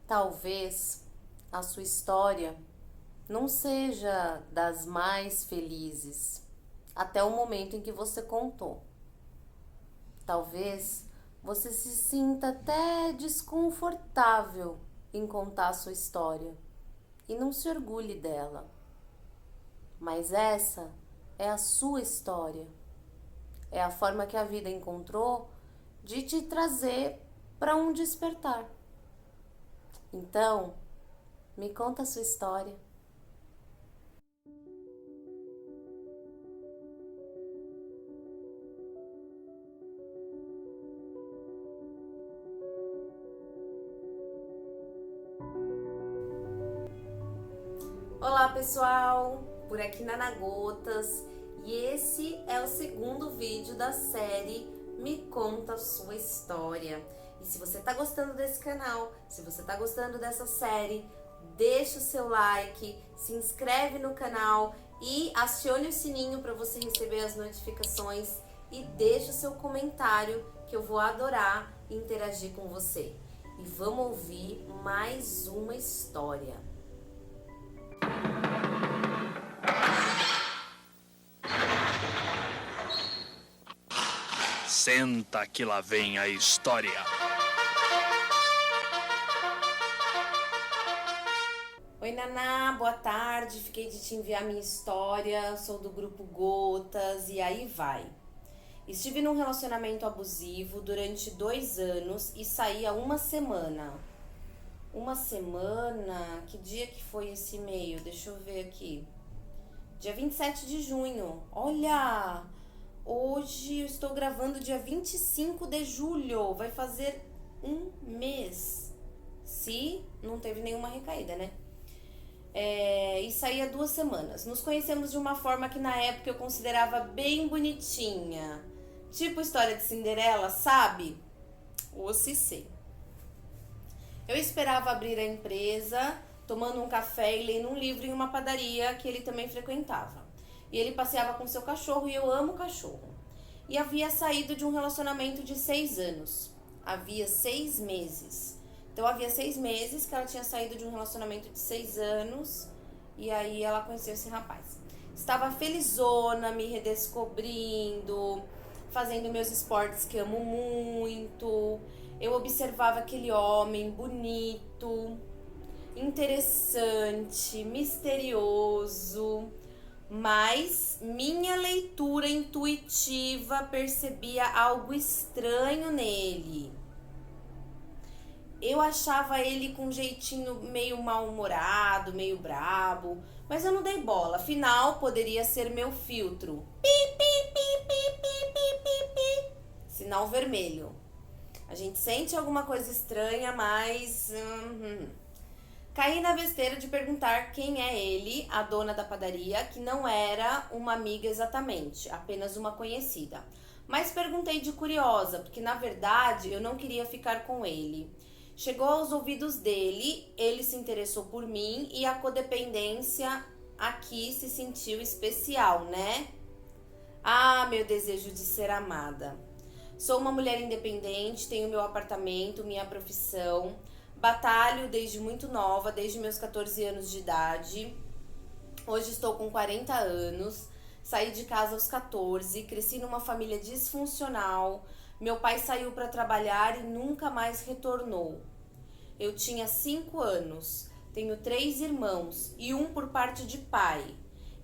Talvez a sua história não seja das mais felizes até o momento em que você contou. Talvez você se sinta até desconfortável em contar a sua história e não se orgulhe dela. Mas essa é a sua história. É a forma que a vida encontrou de te trazer para um despertar. Então, me conta a sua história. Olá pessoal, por aqui Nanagotas, e esse é o segundo vídeo da série Me Conta a Sua História. E se você tá gostando desse canal, se você tá gostando dessa série, deixa o seu like, se inscreve no canal e acione o sininho para você receber as notificações e deixa o seu comentário que eu vou adorar interagir com você. E vamos ouvir mais uma história. Senta que lá vem a história. Oi Naná, boa tarde, fiquei de te enviar minha história, sou do grupo Gotas e aí vai. Estive num relacionamento abusivo durante 2 anos e saí há uma semana. Uma semana? Que dia que foi esse e-mail? Deixa eu ver aqui. Dia 27 de junho. Olha! Hoje eu estou gravando dia 25 de julho. Vai fazer um mês. Se não teve nenhuma recaída, né? E saí há 2 semanas. Nos conhecemos de uma forma que na época eu considerava bem bonitinha. Tipo história de Cinderela, sabe? O Cicê. Eu esperava abrir a empresa, tomando um café e lendo um livro em uma padaria que ele também frequentava. E ele passeava com seu cachorro e eu amo cachorro. E havia saído de um relacionamento de 6 anos. Havia 6 meses. Então havia 6 meses que ela tinha saído de um relacionamento de 6 anos e aí ela conheceu esse rapaz. Estava felizona, me redescobrindo, fazendo meus esportes que amo muito. Eu observava aquele homem bonito, interessante, misterioso, mas minha leitura intuitiva percebia algo estranho nele. Eu achava ele com um jeitinho meio mal-humorado, meio brabo, mas eu não dei bola, afinal poderia ser meu filtro. Pi, pi, pi, pi, pi, pi, pi, pi. Sinal vermelho. A gente sente alguma coisa estranha, mas... Caí na besteira de perguntar quem é ele, a dona da padaria, que não era uma amiga exatamente, apenas uma conhecida. Mas perguntei de curiosa, porque na verdade eu não queria ficar com ele. Chegou aos ouvidos dele, ele se interessou por mim e a codependência aqui se sentiu especial, né? Ah, meu desejo de ser amada. Sou uma mulher independente, tenho meu apartamento, minha profissão, batalho desde muito nova, desde meus 14 anos de idade. Hoje estou com 40 anos, saí de casa aos 14, cresci numa família disfuncional. Meu pai saiu para trabalhar e nunca mais retornou. Eu tinha 5 anos, tenho 3 irmãos e um por parte de pai.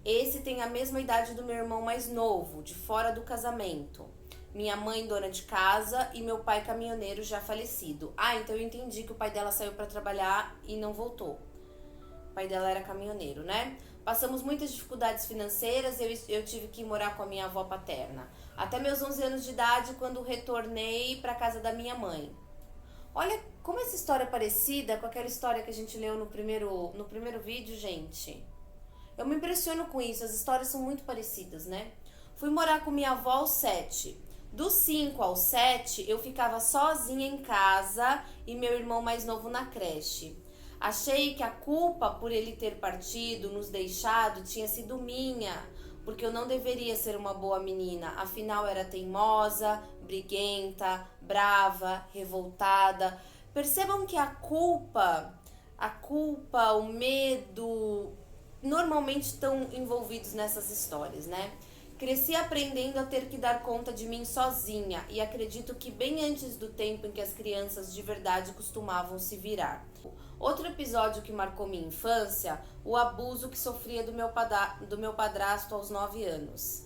Esse tem a mesma idade do meu irmão mais novo, de fora do casamento. Minha mãe dona de casa e meu pai caminhoneiro já falecido. Ah, então eu entendi que o pai dela saiu para trabalhar e não voltou. O pai dela era caminhoneiro, né? Passamos muitas dificuldades financeiras, eu tive que ir morar com a minha avó paterna. Até meus 11 anos de idade, quando retornei para casa da minha mãe. Olha como essa história é parecida com aquela história que a gente leu no primeiro vídeo, gente. Eu me impressiono com isso, as histórias são muito parecidas, né? Fui morar com minha avó aos 7. Dos 5 aos 7, eu ficava sozinha em casa e meu irmão mais novo na creche. Achei que a culpa por ele ter partido, nos deixado, tinha sido minha, porque eu não deveria ser uma boa menina, afinal era teimosa, briguenta, brava, revoltada, Percebam que a culpa, o medo, normalmente estão envolvidos nessas histórias, né? Cresci aprendendo a ter que dar conta de mim sozinha e acredito que bem antes do tempo em que as crianças de verdade costumavam se virar. Outro episódio que marcou minha infância, o abuso que sofria do meu padrasto aos 9 anos.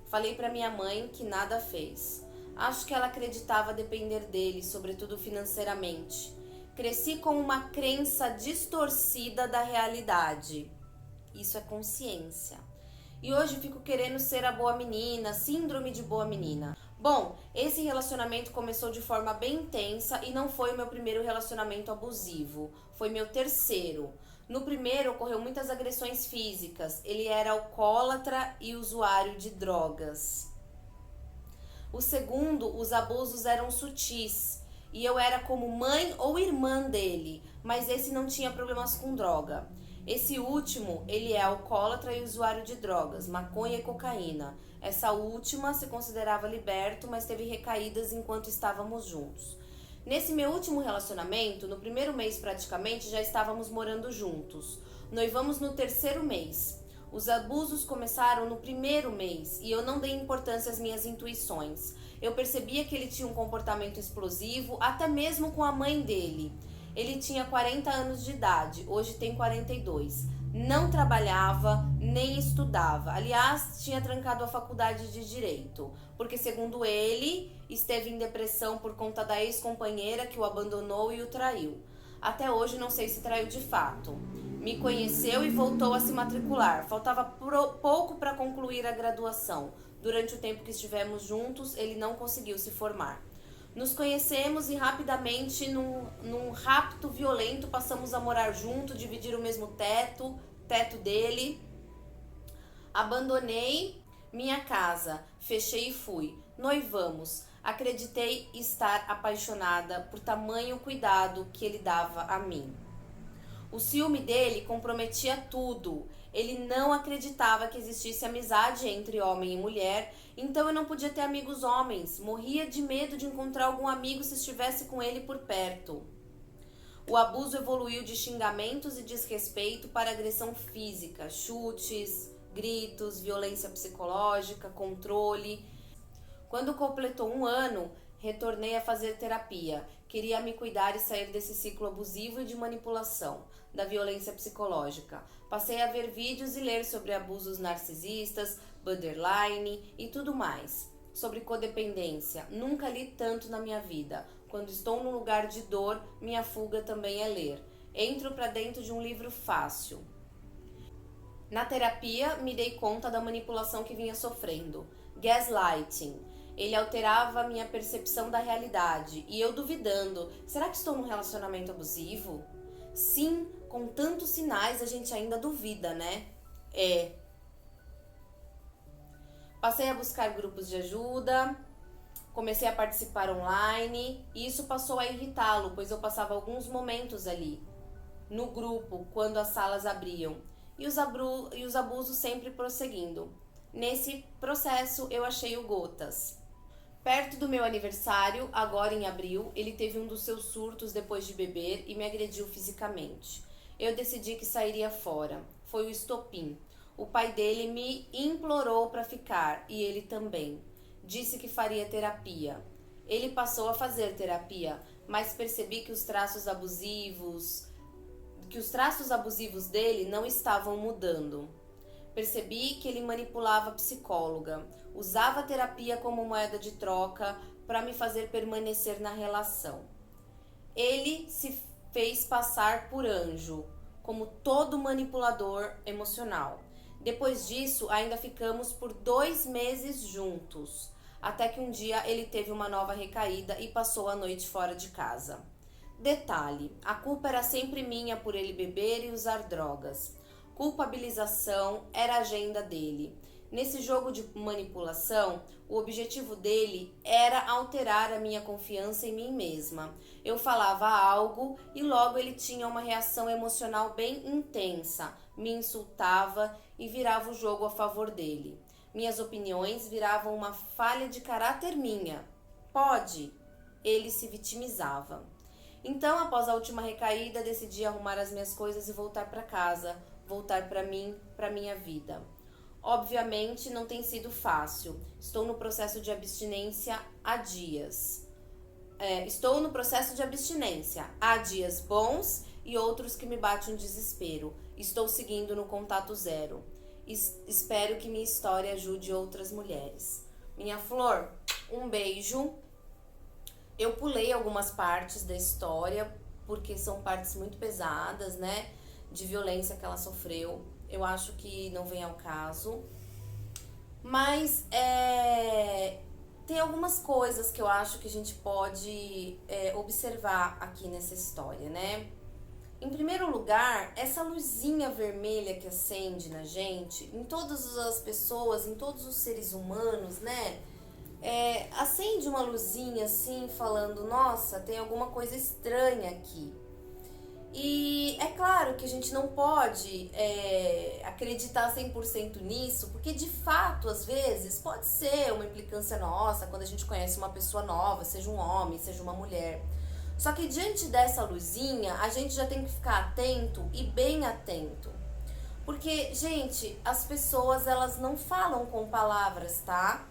Falei para minha mãe que nada fez. Acho que ela acreditava depender dele, sobretudo financeiramente. Cresci com uma crença distorcida da realidade. Isso é consciência. E hoje fico querendo ser a boa menina, síndrome de boa menina. Bom, esse relacionamento começou de forma bem intensa e não foi o meu primeiro relacionamento abusivo. Foi meu terceiro. No primeiro ocorreu muitas agressões físicas. Ele era alcoólatra e usuário de drogas. O segundo, os abusos eram sutis. E eu era como mãe ou irmã dele, mas esse não tinha problemas com droga. Esse último, ele é alcoólatra e usuário de drogas, maconha e cocaína. Essa última se considerava liberto, mas teve recaídas enquanto estávamos juntos. Nesse meu último relacionamento, no primeiro mês praticamente, já estávamos morando juntos. Noivamos no terceiro mês. Os abusos começaram no primeiro mês e eu não dei importância às minhas intuições. Eu percebia que ele tinha um comportamento explosivo, até mesmo com a mãe dele. Ele tinha 40 anos de idade, hoje tem 42. Não trabalhava, nem estudava. Aliás, tinha trancado a faculdade de Direito, porque segundo ele, esteve em depressão por conta da ex-companheira que o abandonou e o traiu. Até hoje não sei se traiu de fato. Me conheceu e voltou a se matricular. Faltava pouco para concluir a graduação. Durante o tempo que estivemos juntos, ele não conseguiu se formar. Nos conhecemos e rapidamente, num rapto violento, passamos a morar junto, dividir o mesmo teto dele. Abandonei minha casa, fechei e fui. Noivamos. Acreditei estar apaixonada por tamanho cuidado que ele dava a mim. O ciúme dele comprometia tudo. Ele não acreditava que existisse amizade entre homem e mulher, então eu não podia ter amigos homens. Morria de medo de encontrar algum amigo se estivesse com ele por perto. O abuso evoluiu de xingamentos e desrespeito para agressão física, chutes, gritos, violência psicológica, controle. Quando completou 1 ano, retornei a fazer terapia. Queria me cuidar e sair desse ciclo abusivo e de manipulação, da violência psicológica. Passei a ver vídeos e ler sobre abusos narcisistas, borderline e tudo mais. Sobre codependência. Nunca li tanto na minha vida. Quando estou num lugar de dor, minha fuga também é ler. Entro para dentro de um livro fácil. Na terapia, me dei conta da manipulação que vinha sofrendo. Gaslighting. Ele alterava a minha percepção da realidade e eu duvidando, será que estou num relacionamento abusivo? Sim, com tantos sinais a gente ainda duvida, né? Passei a buscar grupos de ajuda, comecei a participar online e isso passou a irritá-lo, pois eu passava alguns momentos ali, no grupo, quando as salas abriam e os abusos sempre prosseguindo. Nesse processo eu achei o Gotas. Perto do meu aniversário, agora em abril, ele teve um dos seus surtos depois de beber e me agrediu fisicamente. Eu decidi que sairia fora. Foi o estopim. O pai dele me implorou para ficar e ele também. Disse que faria terapia. Ele passou a fazer terapia, mas percebi que os traços abusivos dele não estavam mudando. Percebi que ele manipulava a psicóloga, usava a terapia como moeda de troca para me fazer permanecer na relação. Ele se fez passar por anjo, como todo manipulador emocional. Depois disso, ainda ficamos por 2 meses juntos, até que um dia ele teve uma nova recaída e passou a noite fora de casa. Detalhe, a culpa era sempre minha por ele beber e usar drogas. Culpabilização era a agenda dele. Nesse jogo de manipulação, o objetivo dele era alterar a minha confiança em mim mesma. Eu falava algo e logo ele tinha uma reação emocional bem intensa, me insultava e virava o jogo a favor dele. Minhas opiniões viravam uma falha de caráter minha. Pode? Ele se vitimizava. Então, após a última recaída, decidi arrumar as minhas coisas e voltar para casa, voltar para mim, para minha vida. Obviamente, não tem sido fácil. Estou no processo de abstinência há dias. Há dias bons e outros que me bate um desespero. Estou seguindo no contato zero. Espero que minha história ajude outras mulheres. Minha flor, um beijo. Eu pulei algumas partes da história, porque são partes muito pesadas, né? De violência que ela sofreu. Eu acho que não vem ao caso. Mas tem algumas coisas que eu acho que a gente pode observar aqui nessa história, né? Em primeiro lugar, essa luzinha vermelha que acende na gente, em todas as pessoas, em todos os seres humanos, né? Acende uma luzinha assim, falando, nossa, tem alguma coisa estranha aqui. E é claro que a gente não pode acreditar 100% nisso, porque de fato, às vezes, pode ser uma implicância nossa quando a gente conhece uma pessoa nova, seja um homem, seja uma mulher. Só que diante dessa luzinha, a gente já tem que ficar atento e bem atento. Porque, gente, as pessoas, elas não falam com palavras, tá?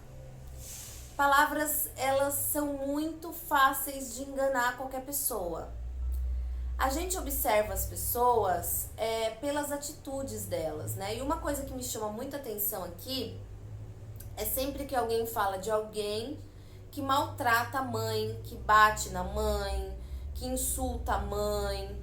Palavras, elas são muito fáceis de enganar qualquer pessoa. A gente observa as pessoas pelas atitudes delas, né? E uma coisa que me chama muita atenção aqui é sempre que alguém fala de alguém que maltrata a mãe, que bate na mãe, que insulta a mãe.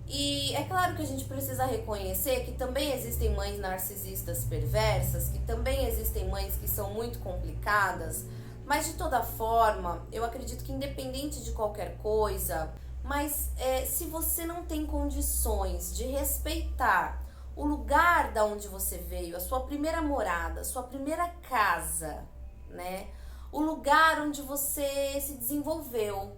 E é claro que a gente precisa reconhecer que também existem mães narcisistas perversas, que também existem mães que são muito complicadas, mas de toda forma, eu acredito que independente de qualquer coisa, mas se você não tem condições de respeitar o lugar da onde você veio, a sua primeira morada, a sua primeira casa, né? O lugar onde você se desenvolveu.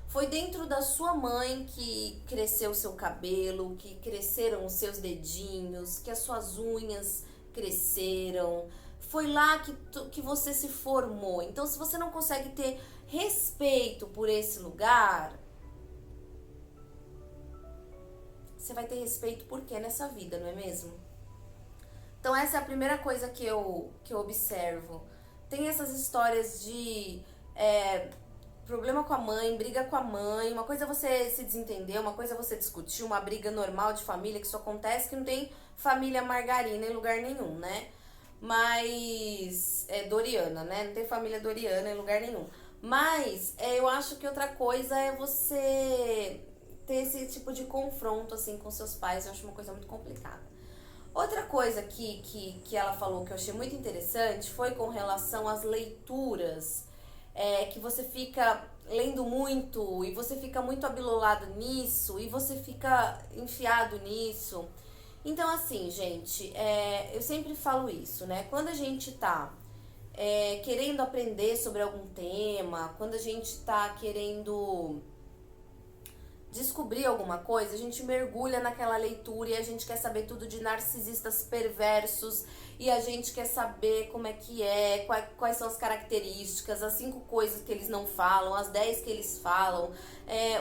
Foi dentro da sua mãe que cresceu o seu cabelo, que cresceram os seus dedinhos, que as suas unhas cresceram. Foi lá que você se formou. Então, se você não consegue ter respeito por esse lugar, você vai ter respeito por quê nessa vida, não é mesmo? Então, essa é a primeira coisa que eu observo. Tem essas histórias de problema com a mãe, briga com a mãe. Uma coisa é você se desentender, uma coisa é você discutir, uma briga normal de família, que isso acontece, que não tem família margarina em lugar nenhum, né? Mas Doriana, né? Não tem família Doriana em lugar nenhum. Mas eu acho que outra coisa é você ter esse tipo de confronto assim com seus pais. Eu acho uma coisa muito complicada. Outra coisa que ela falou que eu achei muito interessante foi com relação às leituras, que você fica lendo muito e você fica muito abilolado nisso e você fica enfiado nisso. Então, assim, gente, eu sempre falo isso, né? Quando a gente tá querendo aprender sobre algum tema, quando a gente tá querendo descobrir alguma coisa, a gente mergulha naquela leitura e a gente quer saber tudo de narcisistas perversos e a gente quer saber como é que quais são as características, as 5 coisas que eles não falam, as 10 que eles falam,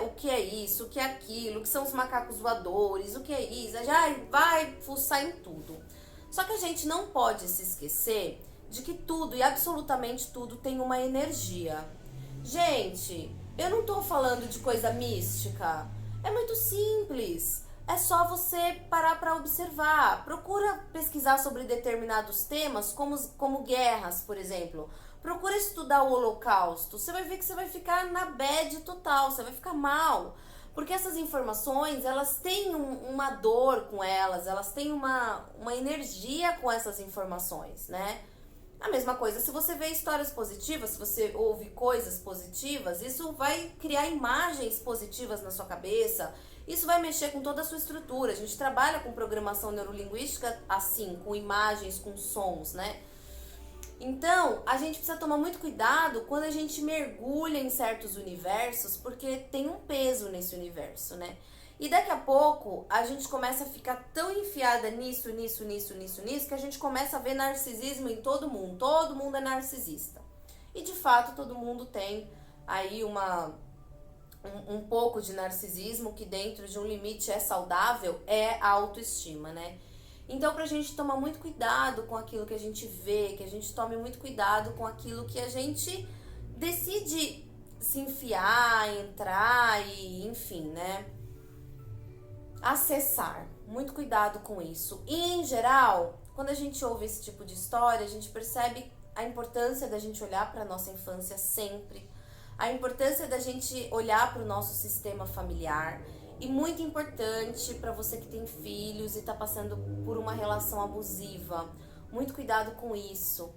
o que é isso, o que é aquilo, o que são os macacos voadores, o que é isso, já vai fuçar em tudo. Só que a gente não pode se esquecer de que tudo e absolutamente tudo tem uma energia. Gente, eu não tô falando de coisa mística. É muito simples. É só você parar para observar. Procura pesquisar sobre determinados temas, como guerras, por exemplo. Procura estudar o Holocausto. Você vai ver que você vai ficar na bad total. Você vai ficar mal. Porque essas informações, elas têm uma dor com elas têm uma energia com essas informações, né? A mesma coisa, se você vê histórias positivas, se você ouve coisas positivas, isso vai criar imagens positivas na sua cabeça, isso vai mexer com toda a sua estrutura. A gente trabalha com programação neurolinguística assim, com imagens, com sons, né? Então, a gente precisa tomar muito cuidado quando a gente mergulha em certos universos, porque tem um peso nesse universo, né? E daqui a pouco a gente começa a ficar tão enfiada nisso, que a gente começa a ver narcisismo em todo mundo é narcisista. E de fato todo mundo tem aí um pouco de narcisismo, que dentro de um limite é saudável, é a autoestima, né? Então, pra gente tomar muito cuidado com aquilo que a gente vê, que a gente tome muito cuidado com aquilo que a gente decide se enfiar, entrar e, enfim, né? Acessar. Muito cuidado com isso. E, em geral, quando a gente ouve esse tipo de história, a gente percebe a importância da gente olhar para nossa infância sempre, a importância da gente olhar para o nosso sistema familiar. E muito importante para você que tem filhos e está passando por uma relação abusiva. Muito cuidado com isso,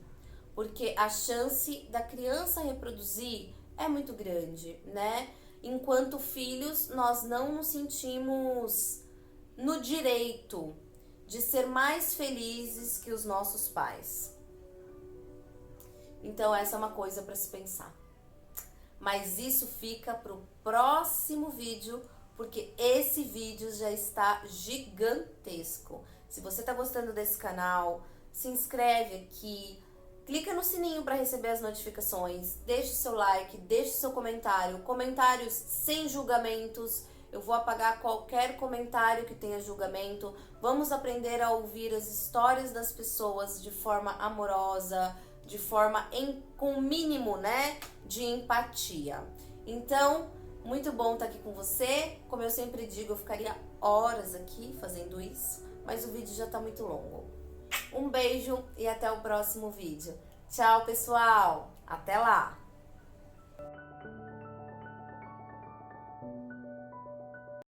porque a chance da criança reproduzir é muito grande, né? Enquanto filhos, nós não nos sentimos no direito de ser mais felizes que os nossos pais. Então essa é uma coisa para se pensar. Mas isso fica para o próximo vídeo, porque esse vídeo já está gigantesco. Se você está gostando desse canal, se inscreve aqui, clica no sininho para receber as notificações, deixe seu like, deixe seu comentário, comentários sem julgamentos. Eu vou apagar qualquer comentário que tenha julgamento. Vamos aprender a ouvir as histórias das pessoas de forma amorosa, de forma com o mínimo, né, de empatia. Então, muito bom estar aqui com você. Como eu sempre digo, eu ficaria horas aqui fazendo isso, mas o vídeo já está muito longo. Um beijo e até o próximo vídeo. Tchau, pessoal! Até lá!